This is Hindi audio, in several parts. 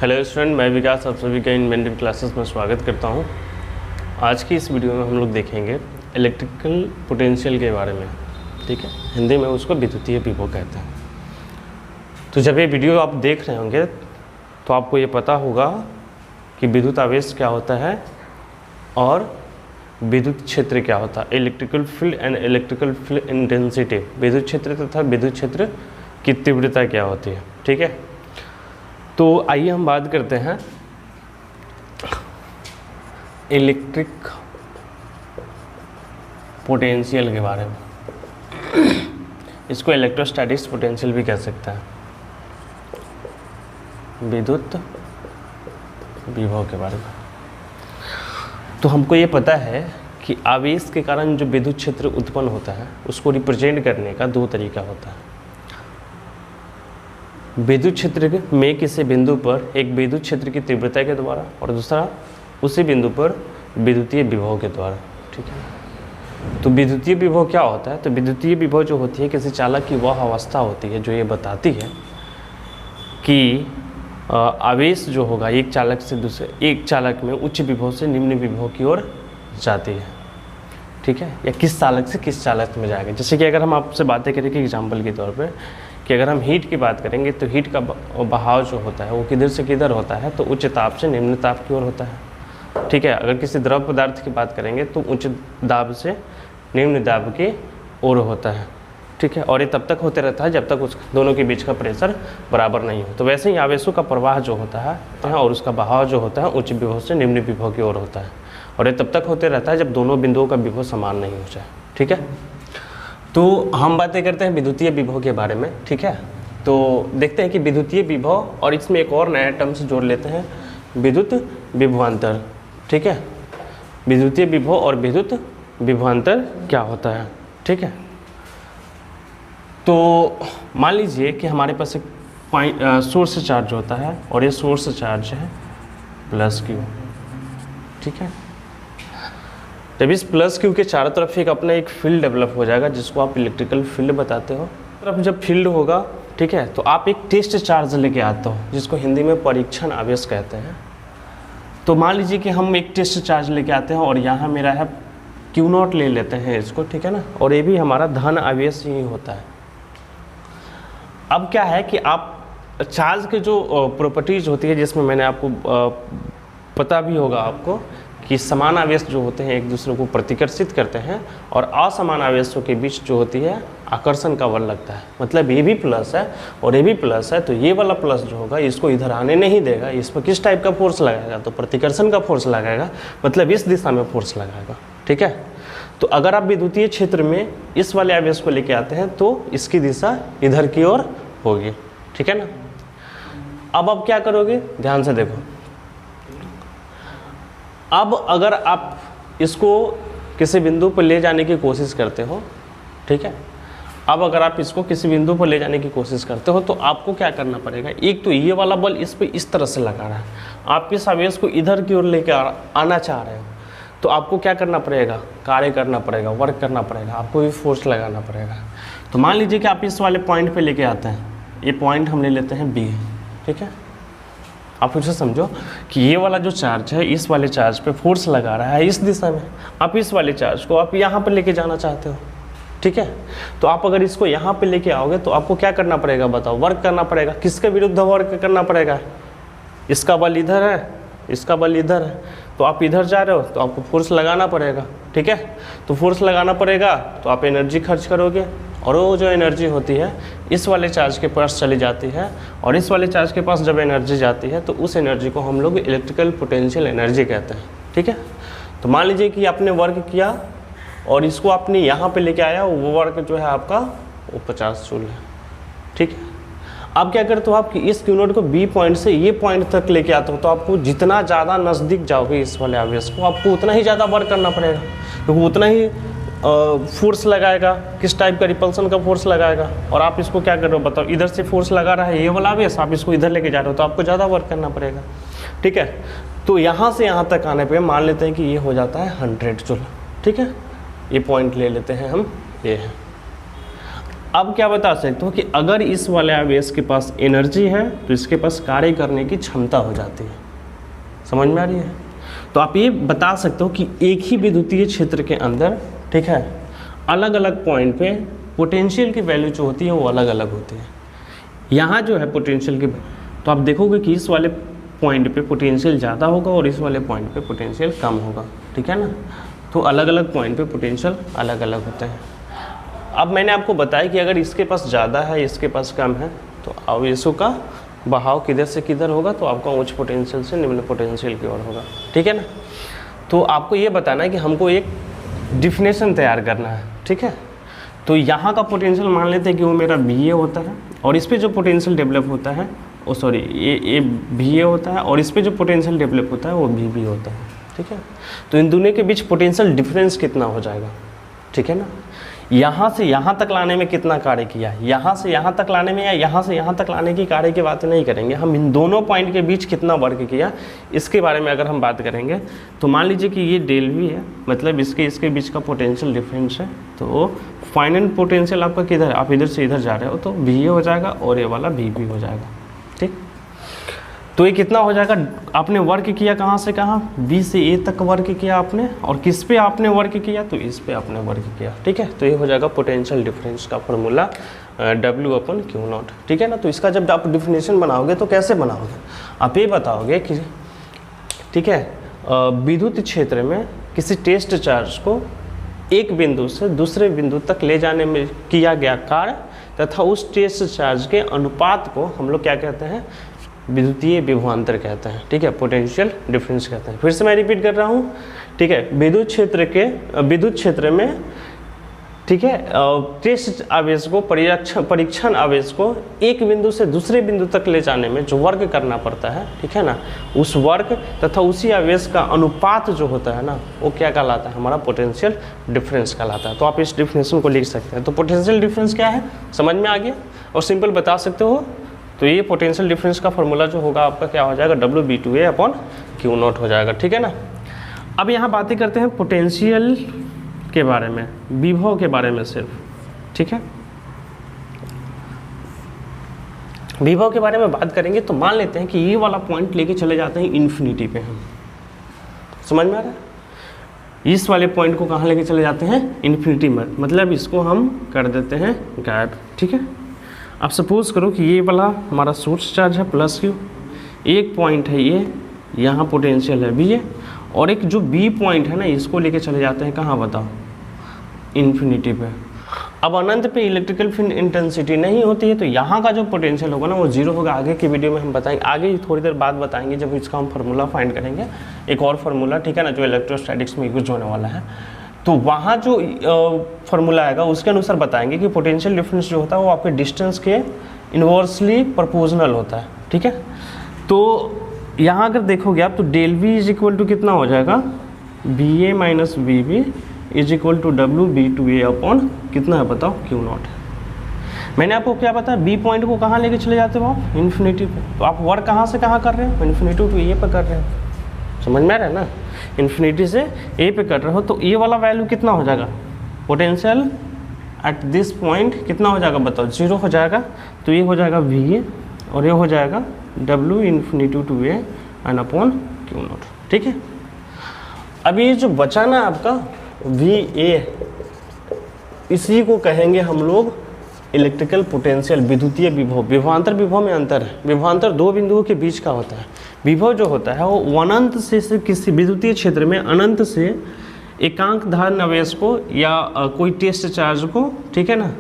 हेलो स्टूडेंट, मैं विकास आप सभी का इन्वेंटिव क्लासेस में स्वागत करता हूं। आज की इस वीडियो में हम लोग देखेंगे इलेक्ट्रिकल पोटेंशियल के बारे में। ठीक है, हिंदी में उसको विद्युतीय विभव कहते हैं। तो जब ये वीडियो आप देख रहे होंगे तो आपको ये पता होगा कि विद्युत आवेश क्या होता है और विद्युत क्षेत्र क्या होता है। Electrical field and electrical field intensity, विद्युत क्षेत्र तथा विद्युत क्षेत्र की तीव्रता क्या होती है। ठीक है, तो आइए हम बात करते हैं इलेक्ट्रिक पोटेंशियल के बारे में। इसको इलेक्ट्रोस्टैटिक्स पोटेंशियल भी कह सकते हैं, विद्युत विभव के बारे में। तो हमको ये पता है कि आवेश के कारण जो विद्युत क्षेत्र उत्पन्न होता है उसको रिप्रेजेंट करने का दो तरीका होता है। विद्युत क्षेत्र में किसी बिंदु पर एक विद्युत क्षेत्र की तीव्रता के द्वारा और दूसरा उसी बिंदु पर विद्युतीय विभव के द्वारा। ठीक है, तो विद्युतीय विभव क्या होता है? तो विद्युतीय विभव जो होती है किसी चालक की वह अवस्था होती है जो ये बताती है कि आवेश जो होगा एक चालक से दूसरे एक चालक में उच्च विभव से निम्न विभव की ओर जाती है। ठीक है, या किस चालक से किस चालक में जाएगा। जैसे कि अगर हम आपसे बातें करें कि एग्जाम्पल के तौर पर कि अगर हम हीट की बात करेंगे तो हीट का बहाव जो होता है वो किधर से किधर होता है, तो उच्च ताप से निम्न ताप की ओर होता है। ठीक है, अगर किसी द्रव पदार्थ की बात करेंगे तो उच्च दाब से निम्न दाब की ओर होता है। ठीक है, और ये तब तक होते रहता है जब तक उस दोनों के बीच का प्रेशर बराबर नहीं हो। तो वैसे ही आवेशों का प्रवाह जो होता है और उसका बहाव जो होता है उच्च विभव से निम्न विभव की ओर होता है, और ये तब तक होते रहता है जब दोनों बिंदुओं का विभव समान नहीं हो जाए। ठीक है, तो हम बातें करते हैं विद्युतीय विभव के बारे में। ठीक है, तो देखते हैं कि विद्युतीय विभव और इसमें एक और नया टर्म्स जोड़ लेते हैं, विद्युत विभवांतर। ठीक है, विद्युतीय विभव और विद्युत विभवांतर क्या होता है। ठीक है, तो मान लीजिए कि हमारे पास एक सोर्स चार्ज होता है और ये सोर्स चार्ज है प्लस क्यू। ठीक है, जब इस प्लस क्यू के चारों तरफ एक अपना एक फील्ड डेवलप हो जाएगा जिसको आप इलेक्ट्रिकल फील्ड बताते हो। तरफ जब फील्ड होगा, ठीक है, तो आप एक टेस्ट चार्ज लेके आते हो जिसको हिंदी में परीक्षण आवेश कहते हैं। तो मान लीजिए कि हम एक टेस्ट चार्ज लेके आते हैं और यहाँ मेरा है Q0 ले लेते हैं इसको। ठीक है ना, और ये भी हमारा धन आवेश ही होता है। अब क्या है कि आप चार्ज के जो प्रॉपर्टीज होती है जिसमें मैंने आपको पता भी होगा आपको कि समान आवेश जो होते हैं एक दूसरे को प्रतिकर्षित करते हैं और असमान आवेशों के बीच जो होती है आकर्षण का बल लगता है। मतलब ये भी प्लस है और ये भी प्लस है, तो ये वाला प्लस जो होगा इसको इधर आने नहीं देगा। इस पर किस टाइप का फोर्स लगाएगा? तो प्रतिकर्षण का फोर्स लगाएगा, मतलब इस दिशा में फोर्स लगाएगा। ठीक है, तो अगर आप विद्युतीय क्षेत्र में इस वाले आवेश को लेके आते हैं तो इसकी दिशा इधर की ओर होगी। ठीक है ना, अब आप क्या करोगे, ध्यान से देखो। अब अगर आप इसको किसी बिंदु पर ले जाने की कोशिश करते हो, ठीक है, अब अगर आप इसको किसी बिंदु पर ले जाने की कोशिश करते हो तो आपको क्या करना पड़ेगा? एक तो ये वाला बल इस पे इस तरह से लगा रहा है, आप इस आवेश को इधर की ओर लेके आना चाह रहे हो, तो आपको क्या करना पड़ेगा? कार्य करना पड़ेगा, वर्क करना पड़ेगा, आपको भी फोर्स लगाना पड़ेगा। तो मान लीजिए कि आप इस वाले पॉइंट पे लेके आते हैं, ये पॉइंट हम ले लेते हैं बी। ठीक है, आप फिर से समझो कि ये वाला जो चार्ज है इस वाले चार्ज पे फोर्स लगा रहा है इस दिशा में, आप इस वाले चार्ज को आप यहाँ पर लेके जाना चाहते हो। ठीक है, तो आप अगर इसको यहाँ पे लेके आओगे तो आपको क्या करना पड़ेगा? बताओ, वर्क करना पड़ेगा। किसके विरुद्ध वर्क करना पड़ेगा? इसका बल इधर है, इसका बल इधर है, तो आप इधर जा रहे हो तो आपको फोर्स लगाना पड़ेगा। ठीक है, तो फोर्स लगाना पड़ेगा तो आप एनर्जी खर्च करोगे, और वो जो एनर्जी होती है इस वाले चार्ज के पास चली जाती है, और इस वाले चार्ज के पास जब एनर्जी जाती है तो उस एनर्जी को हम लोग इलेक्ट्रिकल पोटेंशियल एनर्जी कहते हैं। ठीक है, तो मान लीजिए कि आपने वर्क किया और इसको आपने यहाँ पे लेके आया, वो वर्क जो है आपका वो 50 जूल है। ठीक है, अब क्या करते हो आप कि इस Q0 को बी पॉइंट से ये पॉइंट तक लेके आते हो, तो आपको जितना ज़्यादा नज़दीक जाओगे इस वाले आवेश को आपको उतना ही ज़्यादा वर्क करना पड़ेगा, क्योंकि उतना ही फोर्स लगाएगा। किस टाइप का? रिपल्सन का फोर्स लगाएगा। और आप इसको क्या कर रहे हो बताओ, इधर से फोर्स लगा रहा है ये वाला आवेश, आप इसको इधर लेके जा रहे हो तो आपको ज़्यादा वर्क करना पड़ेगा। ठीक है, तो यहाँ से यहाँ तक आने पे मान लेते हैं कि ये हो जाता है 100 जूल। ठीक है, ये पॉइंट ले लेते हैं हम, ये है। अब क्या बता सकते हो कि अगर इस वाले आवेश के पास एनर्जी है तो इसके पास कार्य करने की क्षमता हो जाती है। समझ में आ रही है? तो आप ये बता सकते हो कि एक ही विद्युतीय क्षेत्र के अंदर, ठीक है, अलग अलग पॉइंट पे पोटेंशियल की वैल्यू जो होती है वो अलग अलग होती है। यहाँ जो है पोटेंशियल की, तो आप देखोगे कि इस वाले पॉइंट पे पोटेंशियल ज़्यादा होगा और इस वाले पॉइंट पे पोटेंशियल कम होगा, ठीक है ना। तो अलग अलग पॉइंट पे पोटेंशियल अलग अलग होते हैं। अब मैंने आपको बताया कि अगर इसके पास ज़्यादा है, इसके पास कम है, तो आवेशों का बहाव किधर से किधर होगा, तो आपका उच्च पोटेंशियल से निम्न पोटेंशियल की ओर होगा, ठीक है ना। तो आपको ये बताना है कि हमको एक डिफिनेशन तैयार करना है, ठीक है। तो यहाँ का पोटेंशियल मान लेते हैं कि वो मेरा VA होता है, और इस पर जो पोटेंशियल डेवलप होता है ये VA होता है, और इस पर जो पोटेंशियल डेवलप होता है वो VB होता है, ठीक है। तो इन दोनों के बीच पोटेंशियल डिफरेंस कितना हो जाएगा, ठीक है ना। यहाँ से यहाँ तक लाने में कितना कार्य किया, यहाँ से यहाँ तक लाने में या यहाँ से यहाँ तक लाने की कार्य की बात नहीं करेंगे हम, इन दोनों पॉइंट के बीच कितना वर्क किया इसके बारे में अगर हम बात करेंगे। तो मान लीजिए कि ये डेल V है, मतलब इसके बीच का पोटेंशियल डिफरेंस है। तो फाइनल पोटेंशियल आपका किधर है, आप इधर से इधर जा रहे हो तो VA हो जाएगा और ये वाला VB हो जाएगा, ठीक। तो ये कितना हो जाएगा, आपने वर्क किया कहाँ से कहाँ, B से A तक वर्क किया आपने, और किस पे आपने वर्क किया, तो इस पे आपने वर्क किया, ठीक है। तो ये हो जाएगा पोटेंशियल डिफरेंस का फॉर्मूला W/Q0, ठीक है ना। तो इसका जब आप डिफिनेशन बनाओगे तो कैसे बनाओगे, आप ये बताओगे कि, ठीक है, विद्युत क्षेत्र में किसी टेस्ट चार्ज को एक बिंदु से दूसरे बिंदु तक ले जाने में किया गया कार्य तथा उस टेस्ट चार्ज के अनुपात को हम लोग क्या कहते हैं, विद्युतीय विभवांतर कहते हैं, ठीक है, पोटेंशियल डिफरेंस कहते हैं। फिर से मैं रिपीट कर रहा हूँ, ठीक है। विद्युत क्षेत्र में, ठीक है, टेस्ट आवेश को परीक्षण आवेश को एक बिंदु से दूसरे बिंदु तक ले जाने में जो वर्क करना पड़ता है, ठीक है ना, उस वर्क तथा उसी आवेश का अनुपात जो होता है ना, वो क्या कहलाता है, हमारा पोटेंशियल डिफरेंस कहलाता है। तो आप इस डिफिनेशन को लिख सकते हैं। तो पोटेंशियल डिफरेंस क्या है, समझ में आ गया और सिंपल बता सकते हो। तो ये पोटेंशियल डिफरेंस का फॉर्मूला जो होगा आपका क्या हो जाएगा, W/Q0 हो जाएगा, ठीक है ना। अब यहाँ बातें करते हैं पोटेंशियल के बारे में, विभव के बारे में सिर्फ, ठीक है। विभव के बारे में बात करेंगे तो मान लेते हैं कि ये वाला पॉइंट लेके चले जाते हैं इन्फिनिटी पे हम, समझ में आ रहा है। इस वाले पॉइंट को कहाँ लेके चले जाते हैं, इन्फिनिटी में, मतलब इसको हम कर देते हैं गायब, ठीक है। अब सपोज करो कि ये वाला हमारा सोर्स चार्ज है +Q, एक पॉइंट है ये, यहाँ पोटेंशियल है VA, और एक जो B पॉइंट है ना, इसको लेके चले जाते हैं कहाँ बताओ, इन्फिनिटी पे। अब अनंत पे इलेक्ट्रिकल फील्ड इंटेंसिटी नहीं होती है, तो यहाँ का जो पोटेंशियल होगा ना वो 0 होगा। आगे की वीडियो में हम बताएंगे, आगे थोड़ी देर बाद बताएंगे जब इसका हम फार्मूला फाइंड करेंगे, एक और फार्मूला, ठीक है ना, जो इलेक्ट्रोस्टैटिक्स में यूज होने वाला है। तो वहाँ जो फार्मूला आएगा उसके अनुसार बताएंगे कि पोटेंशियल डिफरेंस जो होता है वो आपके डिस्टेंस के इन्वर्सली प्रोपोर्शनल होता है, ठीक है। तो यहाँ अगर देखोगे आप तो डेल V = कितना हो जाएगा, VA - VB = W/B2A कितना है बताओ, Q0। मैंने आपको क्या बताया, B पॉइंट को कहाँ लेके चले जाते हो आप, इन्फिनिटी पे। तो आप वर्क कहाँ से कहाँ कर रहे हो, इन्फिनिटी टू A पे कर रहे हो, समझ में आ रहा है ना, इन्फिनिटी से A पे कर रहे हो। तो ये वाला वैल्यू कितना हो जाएगा, पोटेंशियल एट दिस पॉइंट कितना हो जाएगा बताओ, 0 हो जाएगा। तो ये हो जाएगा VA और ये हो जाएगा W/A/Q0, ठीक है। अब ये जो बचा ना आपका VA, इसी को कहेंगे हम लोग इलेक्ट्रिकल पोटेंशियल, विद्युतीय विभव। विभवांतर विभव में अंतर है, विभवांतर दो बिंदुओं के बीच का होता है, विभव जो होता है वो अनंत से किसी विद्युतीय क्षेत्र में अनंत से एकांक धन आवेश को या कोई टेस्ट चार्ज को, ठीक है ना,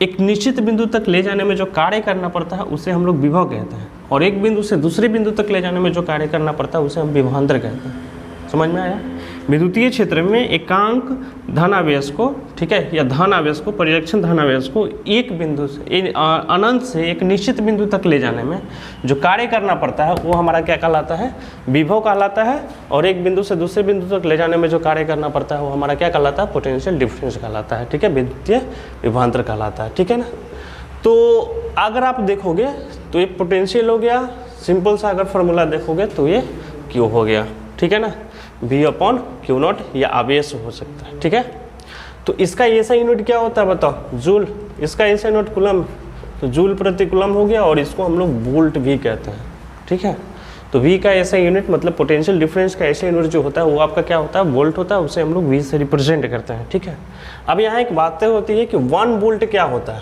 एक निश्चित बिंदु तक ले जाने में जो कार्य करना पड़ता है उसे हम लोग विभव कहते हैं, और एक बिंदु से दूसरे बिंदु तक ले जाने में जो कार्य करना पड़ता है उसे हम विभवांतर कहते हैं। समझ में आया। विद्युतीय क्षेत्र में एकांक धन आवेश को, ठीक है, या धन आवेश को, परिरक्षण धन आवेश को एक बिंदु से अनंत से एक निश्चित बिंदु तक ले जाने में जो कार्य करना पड़ता है वो हमारा क्या कहलाता है, विभव कहलाता है। और एक बिंदु से दूसरे बिंदु तक ले जाने में जो कार्य करना पड़ता है वो हमारा क्या कहलाता है, पोटेंशियल डिफरेंस कहलाता है, ठीक है, विद्युतीय विभवांतर कहलाता है, ठीक है ना। तो अगर आप देखोगे तो ये पोटेंशियल हो गया, सिंपल सा अगर फॉर्मूला देखोगे तो ये Q हो गया, ठीक है ना, V/Q0 या आवेश हो सकता है, ठीक है। तो इसका ऐसा यूनिट क्या होता है बताओ, जूल। इसका ऐसा यूनिट कूलम, तो जूल प्रति कूलम हो गया, और इसको हम लोग वोल्ट भी कहते हैं, ठीक है। तो V का ऐसा यूनिट मतलब पोटेंशियल डिफरेंस का ऐसा यूनिट जो होता है वो आपका क्या होता है, वोल्ट होता है, उसे हम लोग V से रिप्रेजेंट करते हैं, ठीक है। अब यहाँ एक बात होती है कि 1 वोल्ट क्या होता है,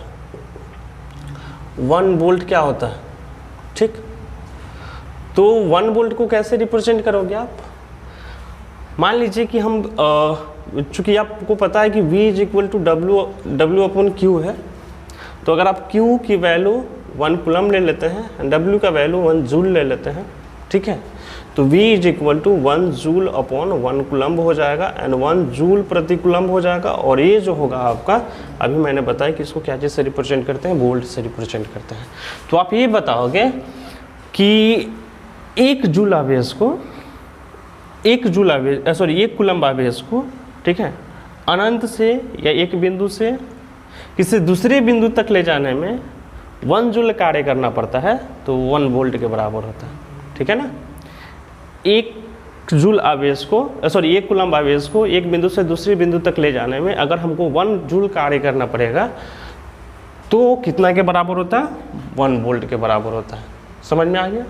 1 वोल्ट क्या होता है, ठीक। तो 1 वोल्ट को कैसे रिप्रेजेंट करोगे आप, मान लीजिए कि हम चूंकि आपको पता है कि V is equal to W upon Q है, तो अगर आप Q की वैल्यू 1 कूलम ले लेते हैं, W का वैल्यू 1 जूल ले लेते हैं, ठीक है, तो V is equal to 1 joule upon 1 coulomb हो जाएगा, एंड 1 जूल प्रति कूलम हो जाएगा। और ये जो होगा आपका, अभी मैंने बताया कि इसको क्या चीज़ से रिप्रेजेंट करते हैं, वोल्ट से रिप्रेजेंट करते हैं। तो आप ये बताओगे कि 1 जूल आवेश को, 1 जूल आवेश सॉरी 1 कूलम आवेश को, ठीक है, अनंत से या एक बिंदु से किसी दूसरे बिंदु तक ले जाने में 1 जूल कार्य करना पड़ता है, तो 1 वोल्ट के बराबर होता है, ठीक है ना। 1 जूल आवेश को सॉरी 1 कूलम आवेश को एक बिंदु से दूसरे बिंदु तक ले जाने में अगर हमको 1 जूल कार्य करना पड़ेगा तो कितना के बराबर होता है, 1 वोल्ट के बराबर होता है। समझ में आ गया।